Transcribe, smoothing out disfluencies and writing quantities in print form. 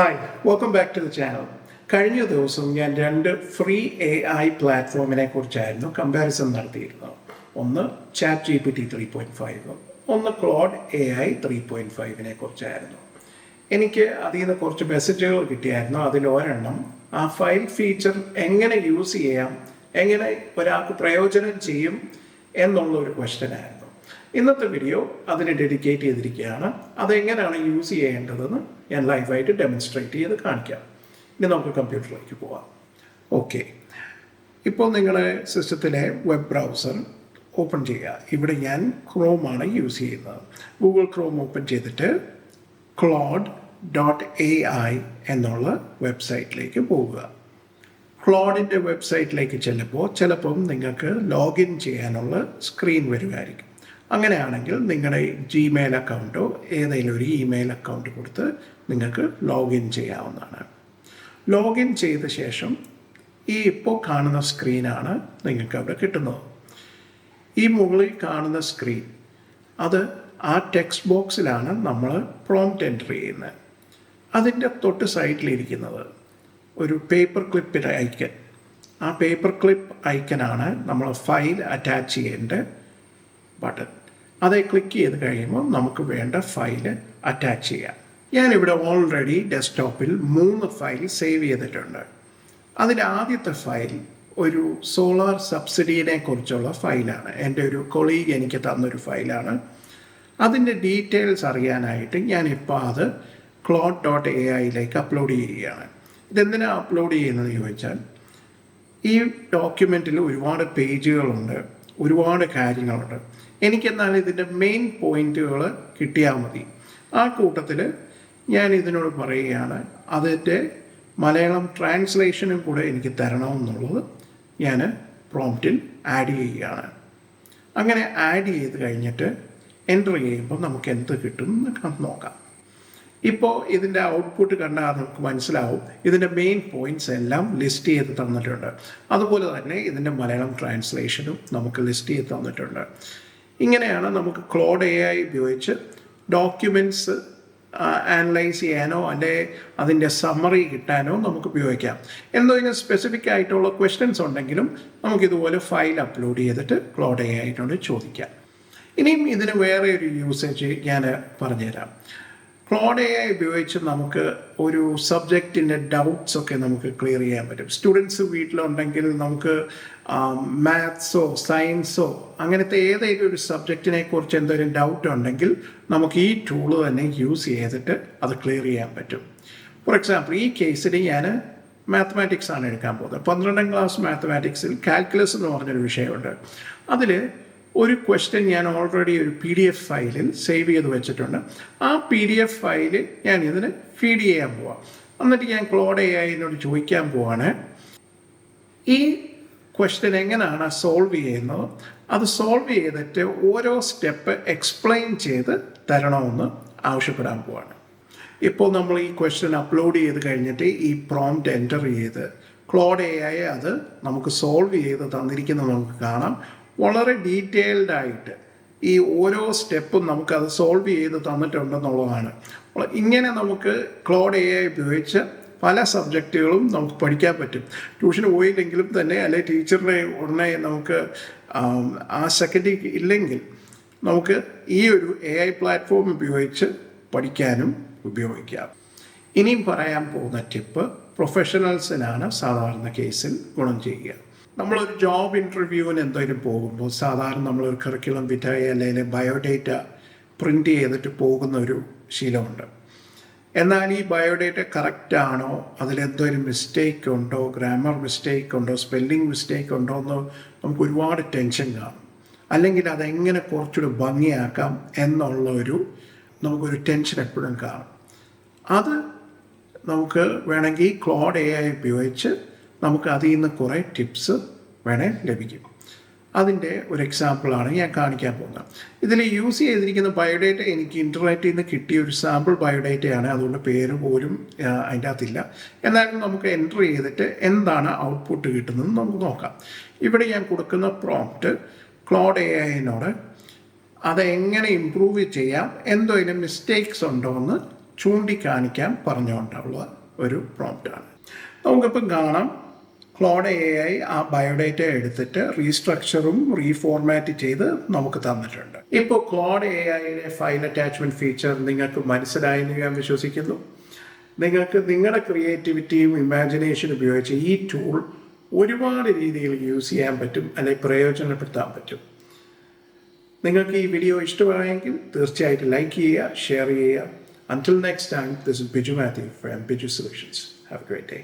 Hi welcome back to the channel. കഴിഞ്ഞ ദിവസം ഞാൻ രണ്ട് ഫ്രീ AI പ്ലാറ്റ്ഫോമിനെ കുറിച്ചായിരുന്നു കമ്പാരിസൺ നടത്തിയിരുന്നത്. ഒന്ന് ChatGPT 3.5, ഒന്ന് Claude AI 3.5 കുറിച്ചായിരുന്നു. എനിക്ക് അതിൽ നിന്ന് കുറച്ച് മെസ്സേജുകൾ കിട്ടിയായിരുന്നു. അതിലൊരെണ്ണം ആ ഫയൽ ഫീച്ചർ എങ്ങനെ യൂസ് ചെയ്യാം, എങ്ങനെ ഒരാൾക്ക് പ്രയോജനം ചെയ്യും എന്നുള്ള ഒരു ക്വസ്റ്റ്യൻ ആയിരുന്നു. ഇന്നത്തെ വീഡിയോ അതിനെ ഡെഡിക്കേറ്റ് ചെയ്തിരിക്കുകയാണ്. അതെങ്ങനെയാണ് യൂസ് ചെയ്യേണ്ടതെന്ന് ഞാൻ ലൈവായിട്ട് ഡെമോൺസ്ട്രേറ്റ് ചെയ്ത് കാണിക്കാം. ഇനി നമുക്ക് കമ്പ്യൂട്ടറിലേക്ക് പോവാം. ഓക്കെ, ഇപ്പോൾ നിങ്ങളുടെ സിസ്റ്റത്തിലെ വെബ് ബ്രൗസർ ഓപ്പൺ ചെയ്യുക. ഇവിടെ ഞാൻ ക്രോമാണ് യൂസ് ചെയ്യുന്നത്. ഗൂഗിൾ ക്രോം ഓപ്പൺ ചെയ്തിട്ട് claude.ai എന്നുള്ള വെബ്സൈറ്റിലേക്ക് പോവുക. ക്ലോഡിൻ്റെ വെബ്സൈറ്റിലേക്ക് ചെല്ലുമ്പോൾ ചിലപ്പം നിങ്ങൾക്ക് ലോഗിൻ ചെയ്യാനുള്ള സ്ക്രീൻ വരുമായിരിക്കും. അങ്ങനെയാണെങ്കിൽ നിങ്ങളുടെ ജിമെയിൽ അക്കൗണ്ടോ ഏതെങ്കിലും ഒരു ഇമെയിൽ അക്കൗണ്ട് കൊടുത്ത് നിങ്ങൾക്ക് ലോഗിൻ ചെയ്യാവുന്നതാണ്. ലോഗിൻ ചെയ്ത ശേഷം ഈ ഇപ്പോൾ കാണുന്ന സ്ക്രീനാണ് നിങ്ങൾക്ക് അവിടെ കിട്ടുന്നത്. ഈ മുകളിൽ കാണുന്ന സ്ക്രീൻ, അത് ആ ടെക്സ്റ്റ് ബോക്സിലാണ് നമ്മൾ പ്രോംപ്റ്റ് എൻ്റർ ചെയ്യുന്നത്. അതിൻ്റെ തൊട്ട് സൈഡിലിരിക്കുന്നത് ഒരു പേപ്പർ ക്ലിപ്പിൻ്റെ ഐക്കൺ. ആ പേപ്പർ ക്ലിപ്പ് ഐക്കനാണ് നമ്മൾ ഫയൽ അറ്റാച്ച് ചെയ്യേണ്ട ബട്ടൺ. അത് ക്ലിക്ക് ചെയ്ത് കഴിയുമ്പോൾ നമുക്ക് വേണ്ട ഫയൽ അറ്റാച്ച് ചെയ്യാം. ഞാനിവിടെ ഓൾറെഡി ഡെസ്ക്ടോപ്പിൽ 3 ഫയൽ സേവ് ചെയ്തിട്ടുണ്ട്. അതിൻ്റെ ആദ്യത്തെ ഫയൽ ഒരു സോളാർ സബ്സിഡിയെ കുറിച്ചുള്ള ഫയലാണ്. എൻ്റെ ഒരു കൊളീഗ് എനിക്ക് തന്നൊരു ഫയലാണ്. അതിൻ്റെ ഡീറ്റെയിൽസ് അറിയാനായിട്ട് ഞാനിപ്പോൾ അത് claude.ai അപ്ലോഡ് ചെയ്യുകയാണ്. ഇതെന്തിനാണ് അപ്ലോഡ് ചെയ്യുന്നത് ചോദിച്ചാൽ, ഈ ഡോക്യുമെൻറ്റിൽ ഒരുപാട് പേജുകളുണ്ട്, ഒരുപാട് കാര്യങ്ങളുണ്ട്. എനിക്കെന്നാൽ ഇതിൻ്റെ മെയിൻ പോയിന്റുകൾ കിട്ടിയാൽ മതി. ആ കൂട്ടത്തിൽ ഞാൻ ഇതിനോട് പറയുകയാണ് അതിൻ്റെ മലയാളം ട്രാൻസ്ലേഷനും കൂടെ എനിക്ക് തരണമെന്നുള്ളത് ഞാൻ പ്രോംപ്റ്റിൽ ആഡ് ചെയ്യുകയാണ്. അങ്ങനെ ആഡ് ചെയ്ത് കഴിഞ്ഞിട്ട് എൻ്റർ ചെയ്യുമ്പോൾ നമുക്ക് എന്ത് കിട്ടും എന്ന് നോക്കാം. ഇപ്പോൾ ഇതിൻ്റെ ഔട്ട്പുട്ട് കണ്ടാൽ നമുക്ക് മനസ്സിലാവും ഇതിൻ്റെ മെയിൻ പോയിൻറ്റ്സ് എല്ലാം ലിസ്റ്റ് ചെയ്ത് തന്നിട്ടുണ്ട്. അതുപോലെ തന്നെ ഇതിൻ്റെ മലയാളം ട്രാൻസ്ലേഷനും നമുക്ക് ലിസ്റ്റ് ചെയ്ത് തന്നിട്ടുണ്ട്. ഇങ്ങനെയാണ് നമുക്ക് Claude AI ഉപയോഗിച്ച് ഡോക്യുമെൻറ്റ്സ് അനലൈസ് ചെയ്യാനോ അല്ലെ അതിൻ്റെ സമ്മറി കിട്ടാനോ നമുക്ക് ഉപയോഗിക്കാം. എന്തെങ്കിലും സ്പെസിഫിക് ആയിട്ടുള്ള ക്വസ്റ്റ്യൻസ് ഉണ്ടെങ്കിലും നമുക്കിതുപോലെ ഫയൽ അപ്ലോഡ് ചെയ്തിട്ട് Claude AI ചോദിക്കാം. ഇനിയും ഇതിന് വേറെ ഒരു യൂസേജ് ഞാൻ പറഞ്ഞുതരാം. Claude AI ഉപയോഗിച്ച് നമുക്ക് ഒരു സബ്ജക്റ്റിൻ്റെ ഡൗട്ട്സ് ഒക്കെ നമുക്ക് ക്ലിയർ ചെയ്യാൻ പറ്റും. സ്റ്റുഡൻസ് വീട്ടിലുണ്ടെങ്കിൽ നമുക്ക് മാത്സോ സയൻസോ അങ്ങനത്തെ ഏതെങ്കിലും ഒരു സബ്ജക്റ്റിനെ കുറിച്ച് എന്തെങ്കിലും ഡൗട്ട് ഉണ്ടെങ്കിൽ നമുക്ക് ഈ ടൂള് തന്നെ യൂസ് ചെയ്തിട്ട് അത് ക്ലിയർ ചെയ്യാൻ പറ്റും. ഫോർ എക്സാമ്പിൾ, ഈ കേസിൽ ഞാൻ മാത്തമാറ്റിക്സ് ആണ് എടുക്കാൻ പോകുന്നത്. 12ാം ക്ലാസ് മാത്തമാറ്റിക്സിൽ കാൽക്കുലസ് എന്ന് പറഞ്ഞൊരു വിഷയമുണ്ട്. അതിൽ ഒരു ക്വസ്റ്റ്യൻ ഞാൻ ഓൾറെഡി ഒരു PDF ഫയലിൽ സേവ് ചെയ്ത് വെച്ചിട്ടുണ്ട്. ആ PDF ഫയൽ ഞാൻ ഇതിന് ഫീഡ് ചെയ്യാൻ പോവാം. എന്നിട്ട് ഞാൻ Claude AI ചോദിക്കാൻ പോവാണ്, ഈ ക്വസ്റ്റ്യൻ എങ്ങനെയാണ് സോൾവ് ചെയ്യുന്നത്, അത് സോൾവ് ചെയ്തിട്ട് ഓരോ സ്റ്റെപ്പ് എക്സ്പ്ലെയിൻ ചെയ്ത് തരണമെന്ന് ആവശ്യപ്പെടാൻ പോവാണ്. ഇപ്പോൾ നമ്മൾ ഈ ക്വസ്റ്റ്യൻ അപ്ലോഡ് ചെയ്ത് കഴിഞ്ഞിട്ട് ഈ പ്രോംപ്റ്റ് എൻ്റർ ചെയ്ത് Claude AI അത് നമുക്ക് സോൾവ് ചെയ്ത് തന്നിരിക്കുന്നത് നമുക്ക് കാണാം. വളരെ ഡീറ്റെയിൽഡ് ആയിട്ട് ഈ ഓരോ സ്റ്റെപ്പും നമുക്കത് സോൾവ് ചെയ്ത് തന്നിട്ടുണ്ടെന്നുള്ളതാണ്. ഇങ്ങനെ നമുക്ക് Claude AI ഉപയോഗിച്ച് പല സബ്ജക്റ്റുകളും നമുക്ക് പഠിക്കാൻ പറ്റും. ട്യൂഷന് പോയില്ലെങ്കിലും തന്നെ അല്ലെ ടീച്ചറിനെ ഉടനെ നമുക്ക് ആ സെക്കൻഡ് ഇല്ലെങ്കിൽ നമുക്ക് ഈ ഒരു AI പ്ലാറ്റ്ഫോം ഉപയോഗിച്ച് പഠിക്കാനും ഉപയോഗിക്കാം. ഇനിയും പറയാൻ പോകുന്ന ടിപ്പ് പ്രൊഫഷണൽസിനാണ് സാധാരണ കേസിൽ ഗുണം ചെയ്യുക. നമ്മളൊരു ജോബ് ഇൻ്റർവ്യൂവിന് എന്തെങ്കിലും പോകുമ്പോൾ സാധാരണ നമ്മളൊരു കറിക്കുലം വിറ്റായി അല്ലെങ്കിൽ ബയോഡേറ്റ പ്രിൻ്റ് ചെയ്തിട്ട് പോകുന്ന ഒരു ശീലമുണ്ട്. എന്നാൽ ഈ ബയോഡേറ്റ കറക്റ്റാണോ, അതിലെന്തെങ്കിലും മിസ്റ്റേക്ക് ഉണ്ടോ, ഗ്രാമർ മിസ്റ്റേക്ക് ഉണ്ടോ, സ്പെല്ലിംഗ് മിസ്റ്റേക്ക് ഉണ്ടോ എന്ന് നമുക്ക് ഒരുപാട് ടെൻഷൻ കാണും. അല്ലെങ്കിൽ അതെങ്ങനെ കുറച്ചുകൂടി ഭംഗിയാക്കാം നമുക്കൊരു ടെൻഷൻ എപ്പോഴും കാണും. അത് നമുക്ക് വേണമെങ്കിൽ Claude AI ഉപയോഗിച്ച് നമുക്ക് അതിൽ നിന്ന് കുറേ ടിപ്സ് ലഭിക്കും. അതിൻ്റെ ഒരു എക്സാമ്പിളാണ് ഞാൻ കാണിക്കാൻ പോകുന്നത്. ഇതിൽ യൂസ് ചെയ്തിരിക്കുന്ന ബയോഡേറ്റ എനിക്ക് ഇൻ്റർനെറ്റിൽ നിന്ന് കിട്ടിയ ഒരു സാമ്പിൾ ബയോഡേറ്റയാണ്. അതുകൊണ്ട് പേര് പോലും അതിൻ്റെ അകത്തില്ല. എന്നാലും നമുക്ക് എൻ്റർ ചെയ്തിട്ട് എന്താണ് ഔട്ട്പുട്ട് കിട്ടുന്നതെന്ന് നമുക്ക് നോക്കാം. ഇവിടെ ഞാൻ കൊടുക്കുന്ന പ്രോംപ്റ്റ് Claude AI അതെങ്ങനെ ഇമ്പ്രൂവ് ചെയ്യാം, എന്തെങ്കിലും മിസ്റ്റേക്സ് ഉണ്ടോ എന്ന് ചൂണ്ടിക്കാണിക്കാൻ പറഞ്ഞുകൊണ്ടുള്ള ഒരു പ്രോംപ്റ്റാണ്. നമുക്കിപ്പം കാണാം ക്ലോഡ് AI ആ ബയോഡേറ്റ എടുത്തിട്ട് റീസ്ട്രക്ചറും റീഫോർമാറ്റ് ചെയ്ത് നമുക്ക് തന്നിട്ടുണ്ട്. ഇപ്പോൾ ക്ലോഡ് AIയുടെ ഫയൽ അറ്റാച്ച്മെൻറ്റ് ഫീച്ചർ നിങ്ങൾക്ക് മനസ്സിലായെന്ന് ഞാൻ വിശ്വസിക്കുന്നു. നിങ്ങൾക്ക് നിങ്ങളുടെ ക്രിയേറ്റിവിറ്റിയും ഇമാജിനേഷനും ഉപയോഗിച്ച് ഈ ടൂൾ ഒരുപാട് രീതിയിൽ യൂസ് ചെയ്യാൻ പറ്റും, അല്ലെങ്കിൽ പ്രയോജനപ്പെടുത്താൻ പറ്റും. നിങ്ങൾക്ക് ഈ വീഡിയോ ഇഷ്ടമായെങ്കിൽ തീർച്ചയായിട്ടും ലൈക്ക് ചെയ്യുക, ഷെയർ ചെയ്യുക. Until next time, this is Biju Matthew from Biju Solutions. Have a great day.